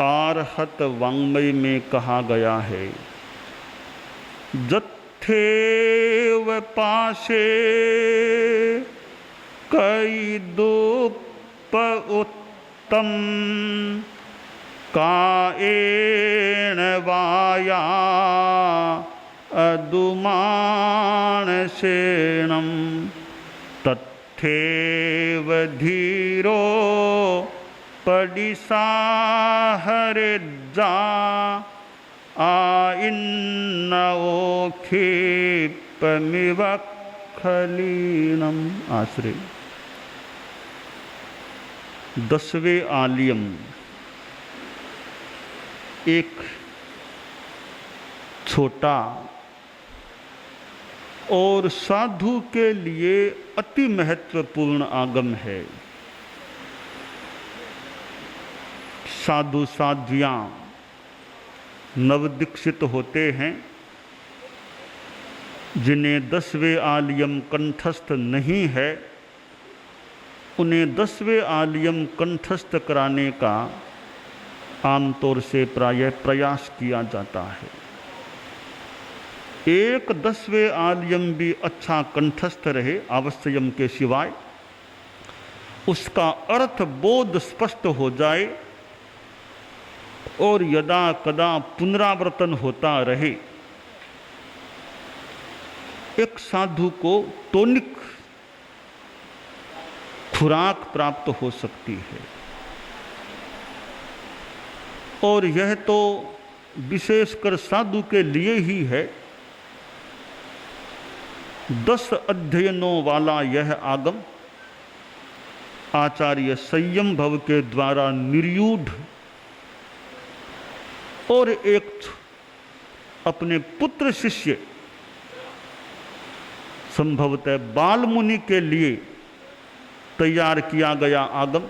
आर्हत वाङ्मय में कहा गया है, जत्थेव पाशे कई दुप उत्तम काएण वाया अदुमानसेनम तत्थेव धीरो पडिसाहरिजा आइन्नओखिपमिव खलीनम। आश्रय। 10वें आलियम एक छोटा और साधु के लिए अति महत्वपूर्ण आगम है। साधु साध्वियां नवदीक्षित होते हैं, जिन्हें 10वें आलियम कंठस्थ नहीं है, उन्हें 10वें आलियम कंठस्थ कराने का आमतौर से प्रायः प्रयास किया जाता है। एक 10वें आलियम भी अच्छा कंठस्थ रहे आवश्यम के सिवाय, उसका अर्थ बोध स्पष्ट हो जाए और यदा कदा पुनरावर्तन होता रहे, एक साधु को टॉनिक खुराक प्राप्त हो सकती है। और यह तो विशेषकर साधु के लिए ही है। 10 अध्ययनों वाला यह आगम आचार्य संयम भव के द्वारा निर्यूढ़ और एक अपने पुत्र शिष्य संभवतः बाल मुनि के लिए तैयार किया गया आगम।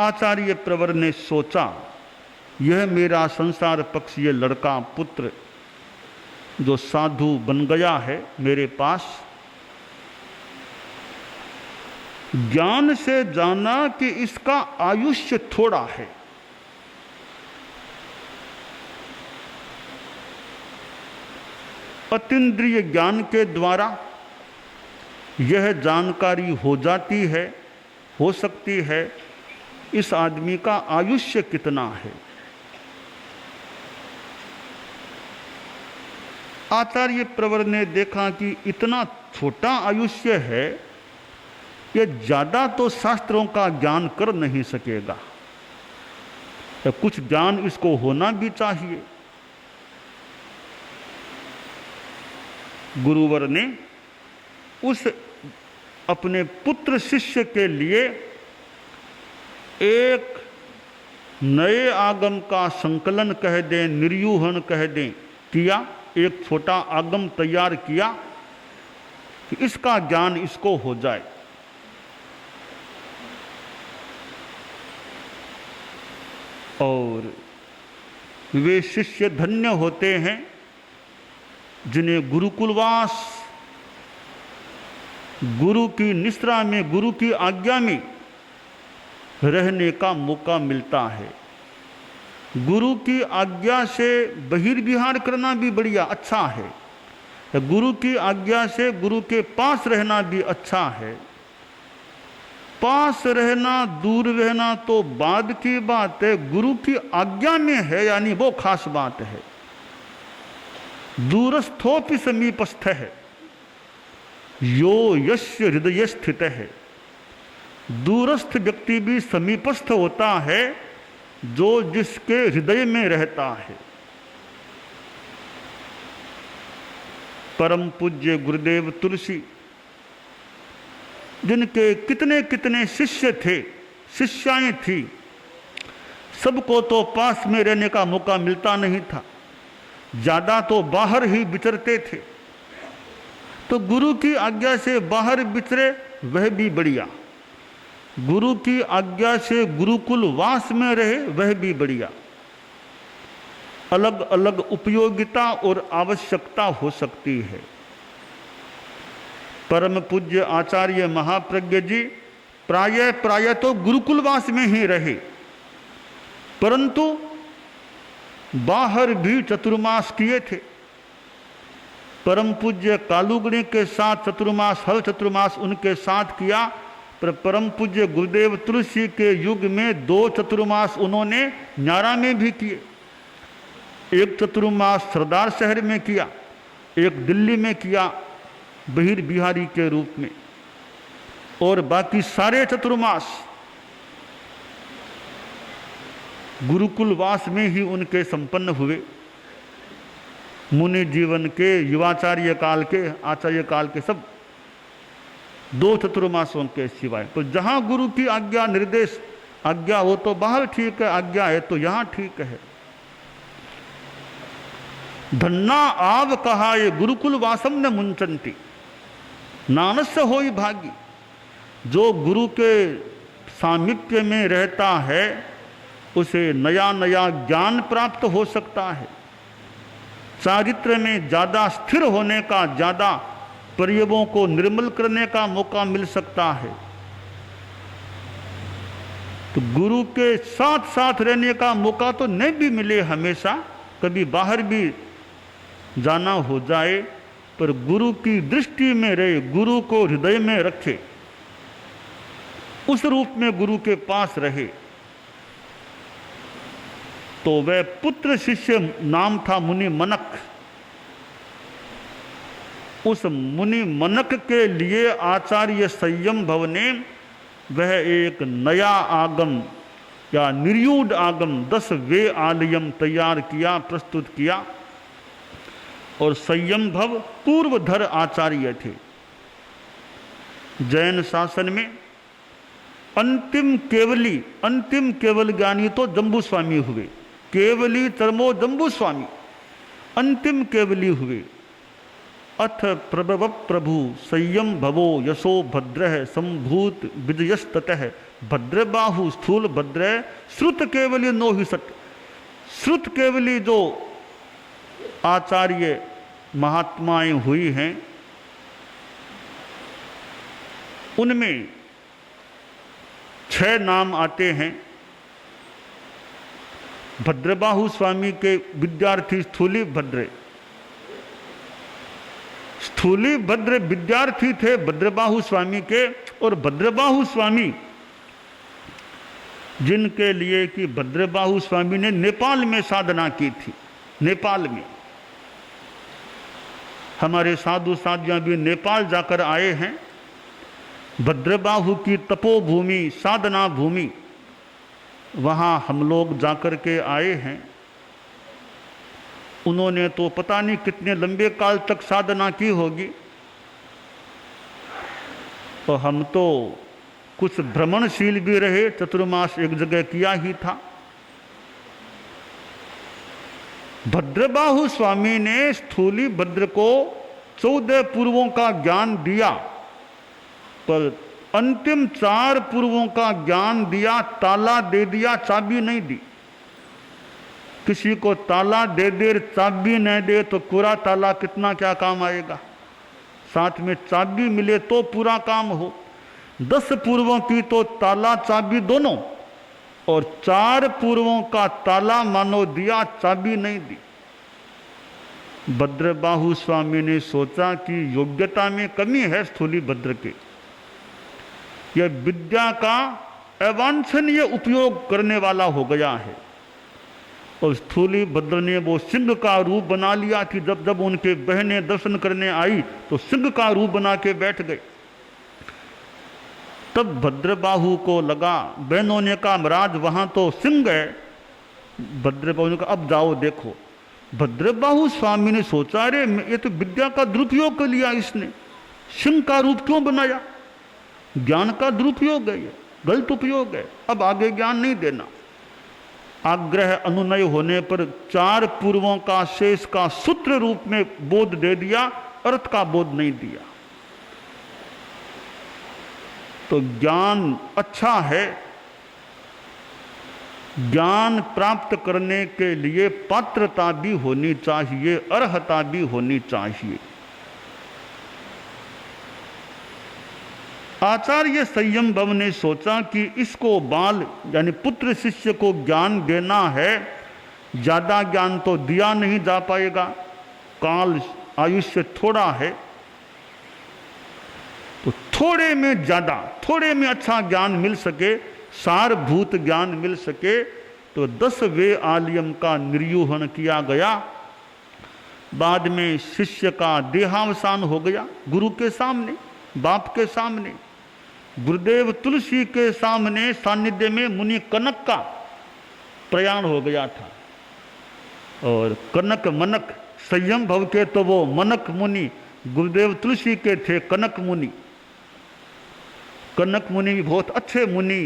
आचार्य प्रवर ने सोचा, यह मेरा संसार पक्षीय लड़का पुत्र जो साधु बन गया है मेरे पास, ज्ञान से जाना कि इसका आयुष्य थोड़ा है। अतीन्द्रिय ज्ञान के द्वारा यह जानकारी हो जाती है, हो सकती है इस आदमी का आयुष्य कितना है। आचार्य प्रवर ने देखा कि इतना छोटा आयुष्य है, यह ज्यादा तो शास्त्रों का ज्ञान कर नहीं सकेगा, कुछ ज्ञान इसको होना भी चाहिए। गुरुवर ने उस अपने पुत्र शिष्य के लिए एक नए आगम का संकलन कह दें, निर्यूहन कह दें, किया। एक छोटा आगम तैयार किया कि इसका ज्ञान इसको हो जाए। और वे शिष्य धन्य होते हैं जिन्हें गुरुकुलवास, गुरु की निश्रा में, गुरु की आज्ञा में रहने का मौका मिलता है। गुरु की आज्ञा से बहिर्विहार करना भी बढ़िया अच्छा है, गुरु की आज्ञा से गुरु के पास रहना भी अच्छा है। पास रहना, दूर रहना तो बाद की बात है, गुरु की आज्ञा में है यानी वो खास बात है। दूरस्थोपि समीपस्थ है यो यस्य हृदय स्थित है। दूरस्थ व्यक्ति भी समीपस्थ होता है जो जिसके हृदय में रहता है। परम पूज्य गुरुदेव तुलसी, जिनके कितने कितने शिष्य थे, शिष्याएं थी, सबको तो पास में रहने का मौका मिलता नहीं था, ज्यादा तो बाहर ही विचरते थे। तो गुरु की आज्ञा से बाहर विचरे वह भी बढ़िया, गुरु की आज्ञा से गुरुकुल वास में रहे वह भी बढ़िया। अलग अलग उपयोगिता और आवश्यकता हो सकती है। परम पूज्य आचार्य महाप्रज्ञ जी प्राय तो गुरुकुलवास में ही रहे, परंतु बाहर भी चतुर्मास किए थे। परम पूज्य कालूगणे के साथ चतुर्मास, हर चतुर्मास उनके साथ किया। पर परम पूज्य गुरुदेव तुलसी के युग में 2 चतुर्मास उन्होंने न्यारा में भी किए। एक चतुर्मास सरदार शहर में किया, एक दिल्ली में किया बहिर्बिहारी के रूप में, और बाकी सारे चतुर्मास गुरुकुलवास में ही उनके संपन्न हुए। मुनि जीवन के, युवाचार्य काल के, आचार्य काल के सब 2 चतुर्मासों के सिवाय। तो जहां गुरु की आज्ञा, निर्देश, आज्ञा हो तो बाहर ठीक है, आज्ञा है तो यहां ठीक है। धन्ना आव कहा ये गुरुकुल वासम न मुंचंती, नानस होई भागी। जो गुरु के सामीप्य में रहता है उसे नया नया ज्ञान प्राप्त हो सकता है, चारित्र में ज़्यादा स्थिर होने का, ज़्यादा प्रयोगों को निर्मल करने का मौका मिल सकता है। तो गुरु के साथ साथ रहने का मौका तो नहीं भी मिले हमेशा, कभी बाहर भी जाना हो जाए, पर गुरु की दृष्टि में रहे, गुरु को हृदय में रखे, उस रूप में गुरु के पास रहे। तो वह पुत्र शिष्य नाम था मुनि मनक। उस मुनि मनक के लिए आचार्य संयम भव ने वह एक नया आगम या निर्यूढ़ आगम 10 वे आलयम तैयार किया, प्रस्तुत किया। और संयम भव पूर्वधर आचार्य थे। जैन शासन में अंतिम केवल ज्ञानी तो जम्बू स्वामी हुए। केवली चरमो जम्बू स्वामी अंतिम केवली हुए। अथ प्रभव प्रभु संयम भवो यशो भद्र संभूत विजयस्ततः भद्र बाहु स्थूल भद्र श्रुत केवली नो ही सट। श्रुत केवली जो आचार्य महात्माएं हुई हैं उनमें 6 नाम आते हैं। भद्रबाहु स्वामी के विद्यार्थी स्थूली भद्र विद्यार्थी थे भद्रबाहु स्वामी के। और भद्रबाहु स्वामी जिनके लिए कि भद्रबाहु स्वामी ने नेपाल में साधना की थी। नेपाल में हमारे साधु साधियां भी नेपाल जाकर आए हैं। भद्रबाहु की तपोभूमि, साधना भूमि, वहाँ हम लोग जाकर के आए हैं। उन्होंने तो पता नहीं कितने लंबे काल तक साधना की होगी, और हम तो कुछ भ्रमणशील भी रहे, चतुर्मास एक जगह किया ही था। भद्रबाहु स्वामी ने स्थूली भद्र को 14 पूर्वों का ज्ञान दिया, पर अंतिम 4 पूर्वों का ज्ञान दिया, ताला दे दिया, चाबी नहीं दी। किसी को ताला दे दे चाबी नहीं दे तो पूरा ताला कितना क्या काम आएगा। साथ में चाबी मिले तो पूरा काम हो। 10 पूर्वों की तो ताला चाबी दोनों, और 4 पूर्वों का ताला मानो दिया, चाबी नहीं दी। भद्रबाहु स्वामी ने सोचा कि योग्यता में कमी है स्थूली भद्र के, यह विद्या का अवांछनीय उपयोग करने वाला हो गया है। और स्थूली भद्र ने वो सिंह का रूप बना लिया कि जब जब उनके बहनें दर्शन करने आई तो सिंह का रूप बना के बैठ गए। तब भद्रबाहु को लगा, बहनों ने कहा महाराज वहाँ तो सिंह है। भद्रबाहु ने कहा अब जाओ देखो। भद्रबाहु स्वामी ने सोचा अरे ये तो विद्या का दुरुपयोग कर लिया इसने, सिंह का रूप क्यों बनाया। ज्ञान का दुरुपयोग है, ये गलत उपयोग है, अब आगे ज्ञान नहीं देना। आग्रह अनुनय होने पर 4 पूर्वों का शेष का सूत्र रूप में बोध दे दिया, अर्थ का बोध नहीं दिया। तो ज्ञान अच्छा है, ज्ञान प्राप्त करने के लिए पात्रता भी होनी चाहिए, अर्हता भी होनी चाहिए। आचार्य संयम भव ने सोचा कि इसको बाल यानी पुत्र शिष्य को ज्ञान देना है, ज़्यादा ज्ञान तो दिया नहीं जा पाएगा, काल आयुष्य थोड़ा है, तो थोड़े में ज़्यादा, थोड़े में अच्छा ज्ञान मिल सके, सारभूत ज्ञान मिल सके, तो 10 वे आलियम का निर्यूहन किया गया। बाद में शिष्य का देहावसान हो गया गुरु के सामने, बाप के सामने। गुरुदेव तुलसी के सामने सानिध्य में मुनि कनक का प्रयाण हो गया था, और कनक मनक संयम भव के तो वो मनक मुनि, गुरुदेव तुलसी के थे कनक मुनि। कनक मुनि भी बहुत अच्छे मुनि,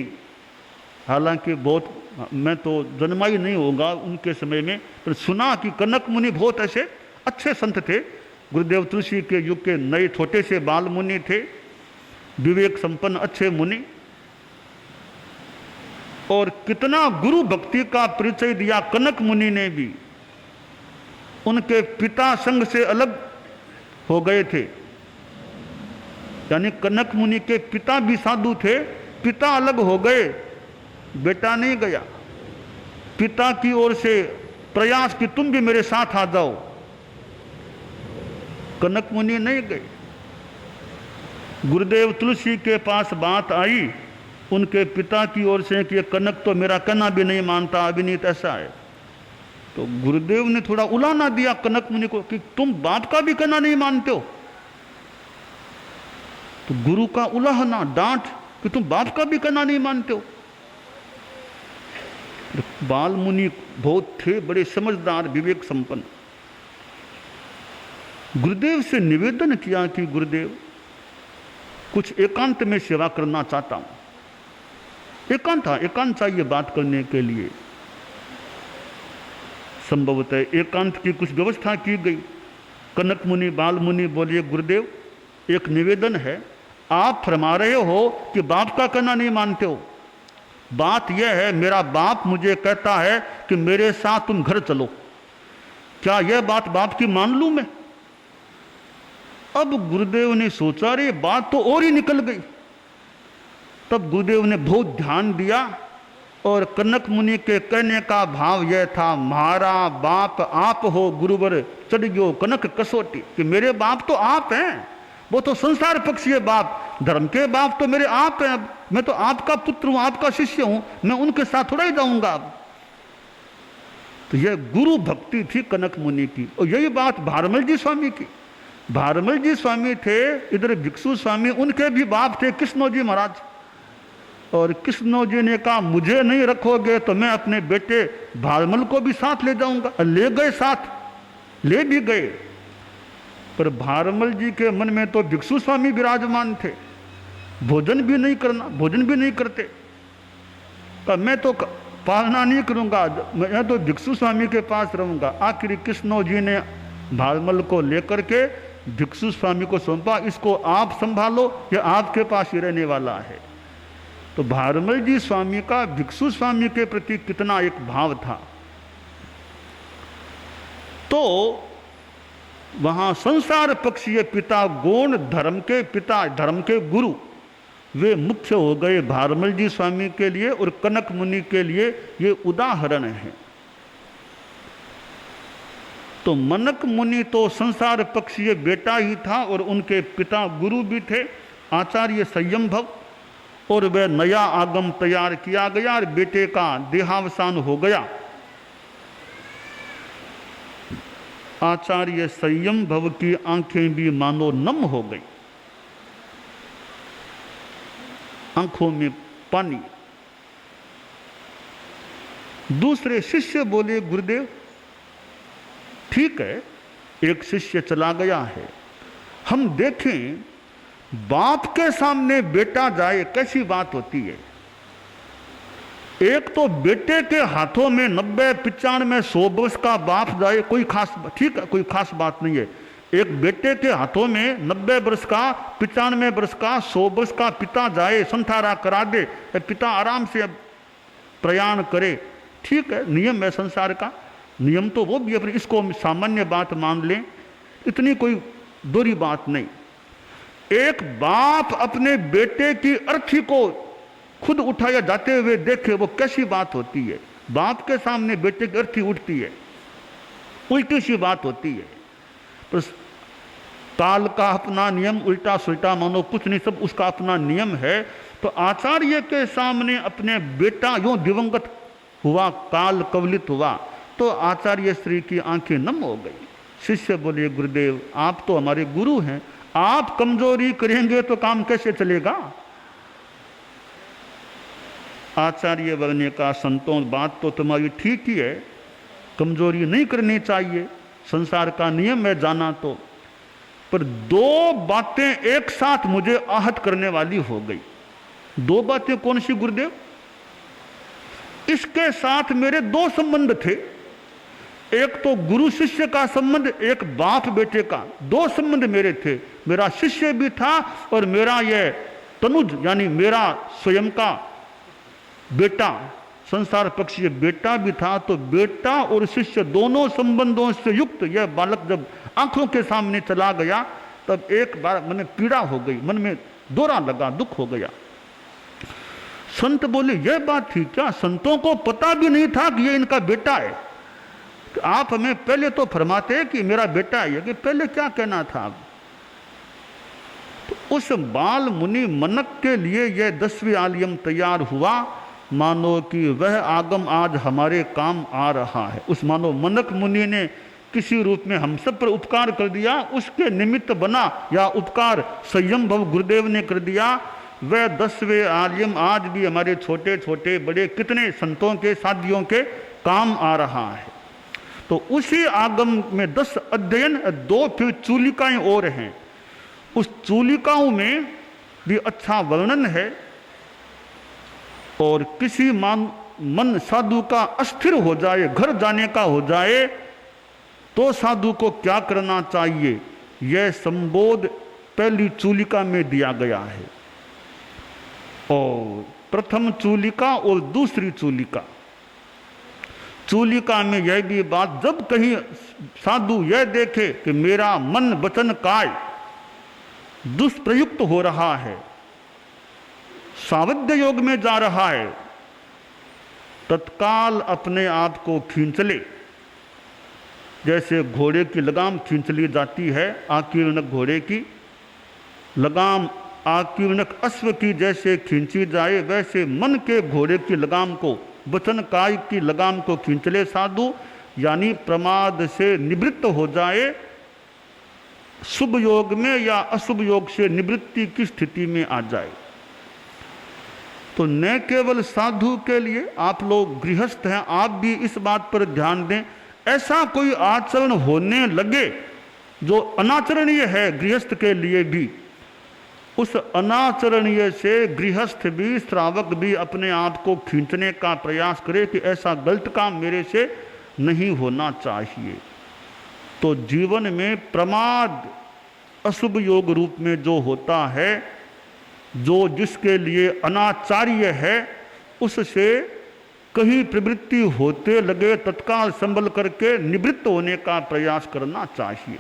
हालांकि बहुत, मैं तो जन्मा ही नहीं होगा उनके समय में, पर सुना कि कनक मुनि बहुत ऐसे अच्छे संत थे। गुरुदेव तुलसी के युग के नए छोटे से बाल मुनि थे, विवेक संपन्न अच्छे मुनि, और कितना गुरु भक्ति का परिचय दिया कनक मुनि ने भी। उनके पिता संग से अलग हो गए थे, यानी कनक मुनि के पिता भी साधु थे, पिता अलग हो गए, बेटा नहीं गया। पिता की ओर से प्रयास कि तुम भी मेरे साथ आ जाओ, कनक मुनि नहीं गए। गुरुदेव तुलसी के पास बात आई उनके पिता की ओर से कि कनक तो मेरा कहना भी नहीं मानता, अभिनीत ऐसा है। तो गुरुदेव ने थोड़ा उलाना दिया कनक मुनि को कि तुम बाप का भी कहना नहीं मानते हो। तो गुरु का उलाहना, डांट कि तुम बाप का भी कहना नहीं मानते हो। तो बाल मुनि बहुत थे, बड़े समझदार, विवेक संपन्न। गुरुदेव से निवेदन किया कि गुरुदेव कुछ एकांत में सेवा करना चाहता हूं। एकांत चाहिए बात करने के लिए। संभवतः एकांत की कुछ व्यवस्था की गई। कनक मुनि बाल मुनि बोले गुरुदेव एक निवेदन है, आप फरमा रहे हो कि बाप का कहना नहीं मानते हो। बात यह है, मेरा बाप मुझे कहता है कि मेरे साथ तुम घर चलो, क्या यह बात बाप की मान लूं मैं? अब गुरुदेव ने सोचा रे बात तो और ही निकल गई। तब गुरुदेव ने बहुत ध्यान दिया, और कनक मुनि के कहने का भाव यह था, म्हारा बाप आप हो गुरुवर चढ़ गयो कनक कसोटी, कि मेरे बाप तो आप हैं, वो तो संसार पक्षीय बाप, धर्म के बाप तो मेरे आप हैं। मैं तो आपका पुत्र हूं, आपका शिष्य हूं, मैं उनके साथ थोड़ा ही जाऊंगा अब। तो यह गुरु भक्ति थी कनक मुनि की। और यही बात भारमल जी स्वामी की। भारमल जी स्वामी थे, इधर भिक्षु स्वामी, उनके भी बाप थे कृष्णो जी महाराज। और कृष्णो जी ने कहा मुझे नहीं रखोगे तो मैं अपने बेटे भारमल को भी साथ ले जाऊंगा। ले गए, साथ ले भी गए। पर भारमल जी के मन में तो भिक्षु स्वामी विराजमान थे, भोजन भी नहीं करना, भोजन भी नहीं करते। तो मैं तो पालना नहीं करूंगा, मैं तो भिक्षु स्वामी के पास रहूंगा। आखिर कृष्णो जी ने भारमल को लेकर के भिक्षु स्वामी को सौंपा, इसको आप संभालो, ये आपके पास ही रहने वाला है। तो भारमल जी स्वामी का भिक्षु स्वामी के प्रति कितना एक भाव था। तो वहां संसार पक्षीय पिता गौण धर्म के पिता, धर्म के गुरु, वे मुख्य हो गए भारमल जी स्वामी के लिए, और कनक मुनि के लिए ये उदाहरण है। तो मनक मुनि तो संसार पक्षीय बेटा ही था, और उनके पिता गुरु भी थे आचार्य संयम भव, और वह नया आगम तैयार किया गया, और बेटे का देहावसान हो गया। आचार्य संयम भव की आंखें भी मानो नम हो गई, आंखों में पानी। दूसरे शिष्य बोले गुरुदेव ठीक है, एक शिष्य चला गया है, हम देखें बाप के सामने बेटा जाए कैसी बात होती है। एक तो बेटे के हाथों में 90, 95, 100 वर्ष का बाप जाए, कोई खास, ठीक है, कोई खास बात नहीं है। एक बेटे के हाथों में 90 वर्ष का, 95 वर्ष का, 100 वर्ष का पिता जाए, संथारा करा दे, पिता आराम से प्रयाण करे, ठीक है, नियम है संसार का, नियम तो वो भी अपने, इसको सामान्य बात मान लें, इतनी कोई दोहरी बात नहीं। एक बाप अपने बेटे की अर्थी को खुद उठाया जाते हुए देखे, वो कैसी बात होती है। बाप के सामने बेटे की अर्थी उठती है, उल्टी सी बात होती है। तो काल का अपना नियम, उल्टा सुल्टा मानो कुछ नहीं, सब उसका अपना नियम है। तो आचार्य के सामने अपने बेटा यूं दिवंगत हुआ, काल कवलित हुआ, तो आचार्य श्री की आंखें नम हो गई। शिष्य बोले, गुरुदेव आप तो हमारे गुरु हैं, आप कमजोरी करेंगे तो काम कैसे चलेगा। आचार्य बनने का संतों, बात तो तुम्हारी ठीक ही है, कमजोरी नहीं करनी चाहिए, संसार का नियम है जाना तो। पर दो बातें एक साथ मुझे आहत करने वाली हो गई। दो बातें कौन सी गुरुदेव? इसके साथ मेरे दो संबंध थे, एक तो गुरु शिष्य का संबंध, एक बाप बेटे का। दो संबंध मेरे थे, मेरा शिष्य भी था और मेरा ये तनुज यानी मेरा स्वयं का बेटा, संसार पक्षी बेटा भी था। तो बेटा और शिष्य दोनों संबंधों से युक्त यह बालक जब आंखों के सामने चला गया, तब एक बार मन में पीड़ा हो गई, मन में दौरा लगा, दुख हो गया। संत बोले, यह बात थी क्या? संतों को पता भी नहीं था कि यह इनका बेटा है। तो आप हमें पहले तो फरमाते हैं कि मेरा बेटा है, कि पहले क्या कहना था। तो उस बाल मुनि मनक के लिए यह 10वीं आलियम तैयार हुआ, मानो कि वह आगम आज हमारे काम आ रहा है। उस मानो मनक मुनि ने किसी रूप में हम सब पर उपकार कर दिया, उसके निमित्त बना, या उपकार संयम भव गुरुदेव ने कर दिया। वह 10वें आलियम आज भी हमारे छोटे छोटे बड़े कितने संतों के साधियों के काम आ रहा है। तो उसी आगम में 10 अध्ययन, 2 फिर चूलिकाएं और हैं। उस चूलिकाओं में भी अच्छा वर्णन है। और किसी मन साधु का अस्थिर हो जाए, घर जाने का हो जाए, तो साधु को क्या करना चाहिए, यह संबोध पहली चूलिका में दिया गया है। और प्रथम चूलिका और दूसरी चूलिका में यह भी बात, जब कहीं साधु यह देखे कि मेरा मन वचन काय दुष्प्रयुक्त हो रहा है, सावध्य योग में जा रहा है, तत्काल अपने आप को खींच ले। जैसे घोड़े की लगाम खींच ली जाती है, आकीर्णक घोड़े की लगाम आकीर्णक अश्व की जैसे खींची जाए, वैसे मन के घोड़े की लगाम को, वचन काय की लगाम को खींच ले साधु, यानी प्रमाद से निवृत्त हो जाए, शुभ योग में या अशुभ योग से निवृत्ति की स्थिति में आ जाए। तो न केवल साधु के लिए, आप लोग गृहस्थ हैं, आप भी इस बात पर ध्यान दें, ऐसा कोई आचरण होने लगे जो अनाचरणीय है गृहस्थ के लिए भी, उस अनाचरणीय से गृहस्थ भी, श्रावक भी अपने आप को खींचने का प्रयास करे कि ऐसा गलत काम मेरे से नहीं होना चाहिए। तो जीवन में प्रमाद अशुभ योग रूप में जो होता है, जो जिसके लिए अनाचार्य है, उससे कहीं प्रवृत्ति होते लगे तत्काल संभल करके निवृत्त होने का प्रयास करना चाहिए।